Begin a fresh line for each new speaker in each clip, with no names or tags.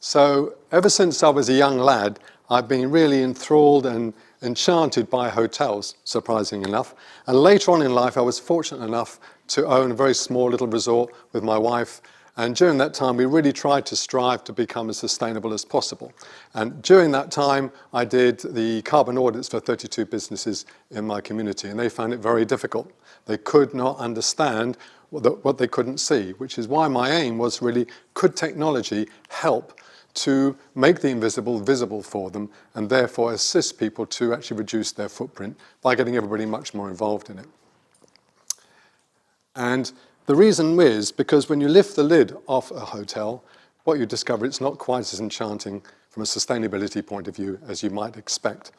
So ever since I was a young lad, I've been really enthralled and enchanted by hotels, surprisingly enough. And later on in life, I was fortunate enough to own a very small little resort with my wife. And during that time, we really tried to strive to become as sustainable as possible. And during that time, I did the carbon audits for 32 businesses in my community, and they found it very difficult. They could not understand what they couldn't see, which is why my aim was really, could technology help to make the invisible visible for them and therefore assist people to actually reduce their footprint by getting everybody much more involved in it. And the reason is because when you lift the lid off a hotel, what you discover it's not quite as enchanting from a sustainability point of view as you might expect.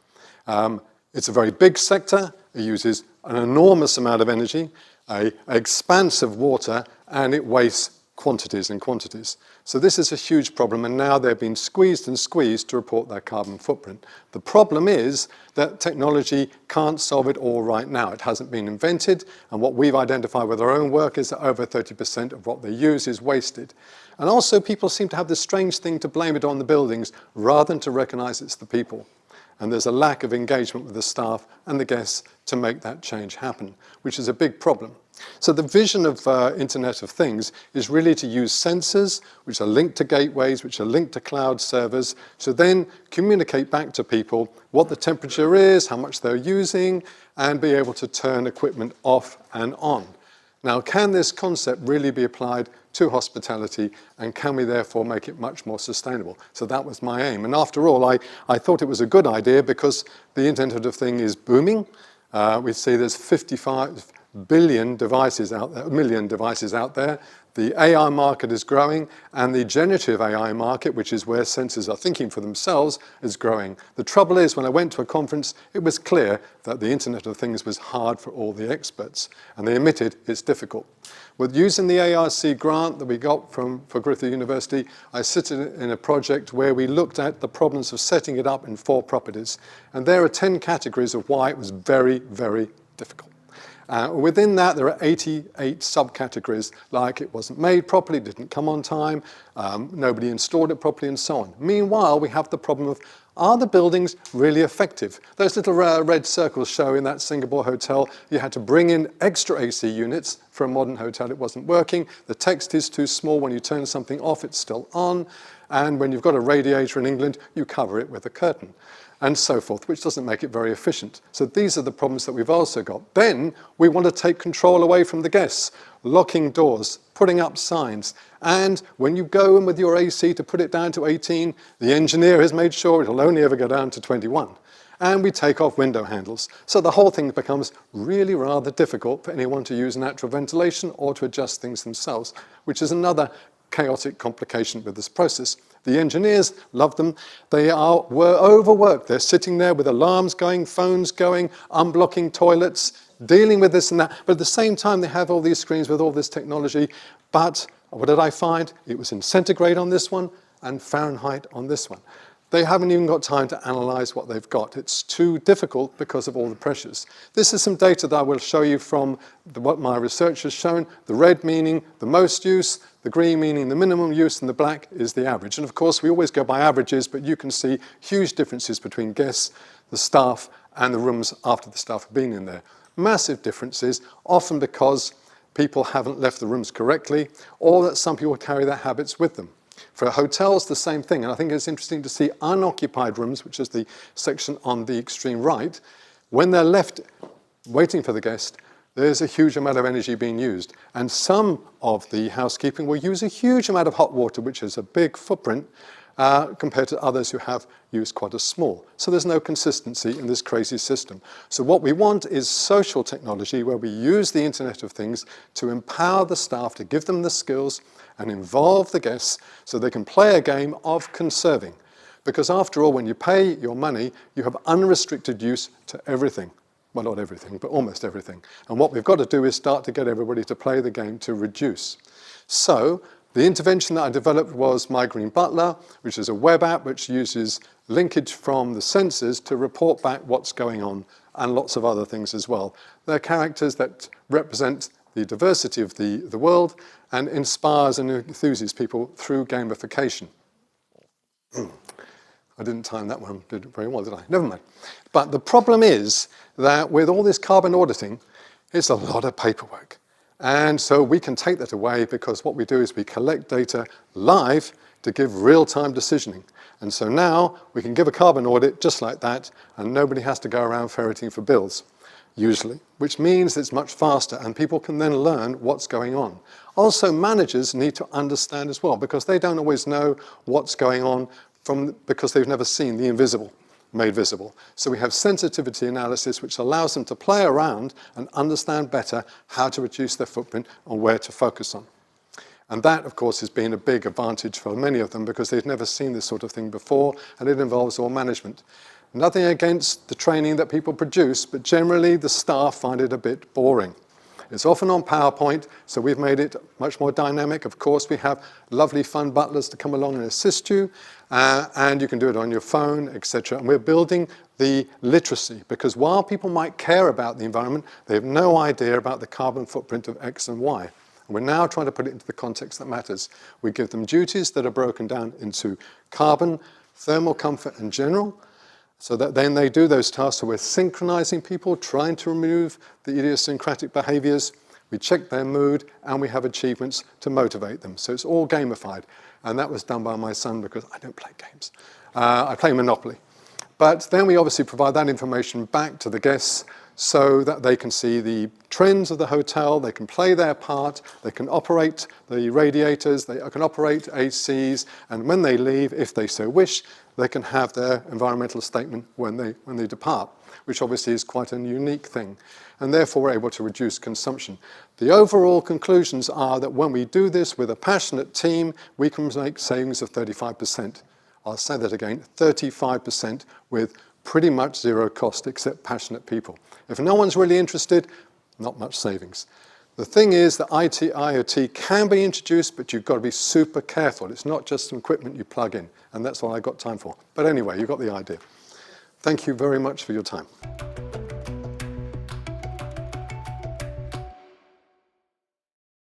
It's a very big sector. It uses an enormous amount of energy, an expanse of water, and it wastes quantities and quantities. So this is a huge problem, and now they're being squeezed and squeezed to report their carbon footprint. The problem is that technology can't solve it all right now. It hasn't been invented, and what we've identified with our own work is that over 30% of what they use is wasted. And also people seem to have this strange thing to blame it on the buildings rather than to recognize it's the people. And there's a lack of engagement with the staff and the guests to make that change happen, which is a big problem. So the vision of Internet of Things is really to use sensors, which are linked to gateways, which are linked to cloud servers, to then communicate back to people what the temperature is, how much they're using, and be able to turn equipment off and on. Now, can this concept really be applied to hospitality, and can we therefore make it much more sustainable? So that was my aim. And after all, I thought it was a good idea because the Internet of Things is booming. We see there's 55 billion devices out there, million devices out there. The AI market is growing, and the generative AI market, which is where sensors are thinking for themselves, is growing. The trouble is, when I went to a conference, it was clear that the Internet of Things was hard for all the experts, and they admitted it's difficult. With using the ARC grant that we got for Griffith University, I assisted in a project where we looked at the problems of setting it up in 4 properties, and there are 10 categories of why it was very, very difficult. Within that, there are 88 subcategories, like it wasn't made properly, didn't come on time, nobody installed it properly, and so on. Meanwhile, we have the problem of, are the buildings really effective? Those little red circles show in that Singapore hotel, you had to bring in extra AC units. For a modern hotel, it wasn't working. The text is too small. When you turn something off, it's still on. And when you've got a radiator in England, you cover it with a curtain, and so forth, which doesn't make it very efficient. So these are the problems that we've also got. Then we want to take control away from the guests, locking doors, putting up signs. And when you go in with your AC to put it down to 18, the engineer has made sure it'll only ever go down to 21. And we take off window handles. So the whole thing becomes really rather difficult for anyone to use natural ventilation or to adjust things themselves, which is another chaotic complication with this process. The engineers love them. They were overworked. They're sitting there with alarms going, phones going, unblocking toilets, dealing with this and that. But at the same time, they have all these screens with all this technology. But what did I find? It was in centigrade on this one and Fahrenheit on this one. They haven't even got time to analyze what they've got. It's too difficult because of all the pressures. This is some data that I will show you from what my research has shown. The red meaning the most use, the green meaning the minimum use, and the black is the average. And of course, we always go by averages, but you can see huge differences between guests, the staff, and the rooms after the staff have been in there. Massive differences, often because people haven't left the rooms correctly, or that some people carry their habits with them. For hotels, the same thing, and I think it's interesting to see unoccupied rooms, which is the section on the extreme right. When they're left waiting for the guest, there's a huge amount of energy being used. And some of the housekeeping will use a huge amount of hot water, which is a big footprint, compared to others who have used quite a small. So there's no consistency in this crazy system. So what we want is social technology where we use the Internet of Things to empower the staff, to give them the skills and involve the guests so they can play a game of conserving. Because after all, when you pay your money, you have unrestricted use to everything. Well, not everything, but almost everything. And what we've got to do is start to get everybody to play the game to reduce. So the intervention that I developed was My Green Butler, which is a web app which uses linkage from the sensors to report back what's going on, and lots of other things as well. They're characters that represent the diversity of the world and inspires and enthuses people through gamification. I didn't time that one, did it very well, did I? Never mind. But the problem is that with all this carbon auditing, it's a lot of paperwork. And so we can take that away because what we do is we collect data live to give real-time decisioning. And so now we can give a carbon audit just like that, and nobody has to go around ferreting for bills, usually, which means it's much faster and people can then learn what's going on. Also, managers need to understand as well because they don't always know what's going on because they've never seen the invisible made visible. So we have sensitivity analysis which allows them to play around and understand better how to reduce their footprint and where to focus on. And that, of course, has been a big advantage for many of them because they've never seen this sort of thing before, and it involves all management. Nothing against the training that people produce, but generally the staff find it a bit boring. It's often on PowerPoint, so we've made it much more dynamic. Of course, we have lovely fun butlers to come along and assist you, and you can do it on your phone, etc. And we're building the literacy, because while people might care about the environment, they have no idea about the carbon footprint of X and Y. And we're now trying to put it into the context that matters. We give them duties that are broken down into carbon, thermal comfort, and general, so that then they do those tasks. So we're synchronizing people, trying to remove the idiosyncratic behaviors. We check their mood, and we have achievements to motivate them. So it's all gamified. And that was done by my son because I don't play games. I play Monopoly. But then we obviously provide that information back to the guests so that they can see the trends of the hotel, they can play their part, they can operate the radiators, they can operate ACs, and when they leave, if they so wish, they can have their environmental statement when they depart, which obviously is quite a unique thing. And therefore, we're able to reduce consumption. The overall conclusions are that when we do this with a passionate team, we can make savings of 35%. I'll say that again, 35% with pretty much zero cost except passionate people. If no one's really interested, not much savings. The thing is that IoT can be introduced, but you've got to be super careful. It's not just some equipment you plug in, and that's all I've got time for. But anyway, you've got the idea. Thank you very much for your time.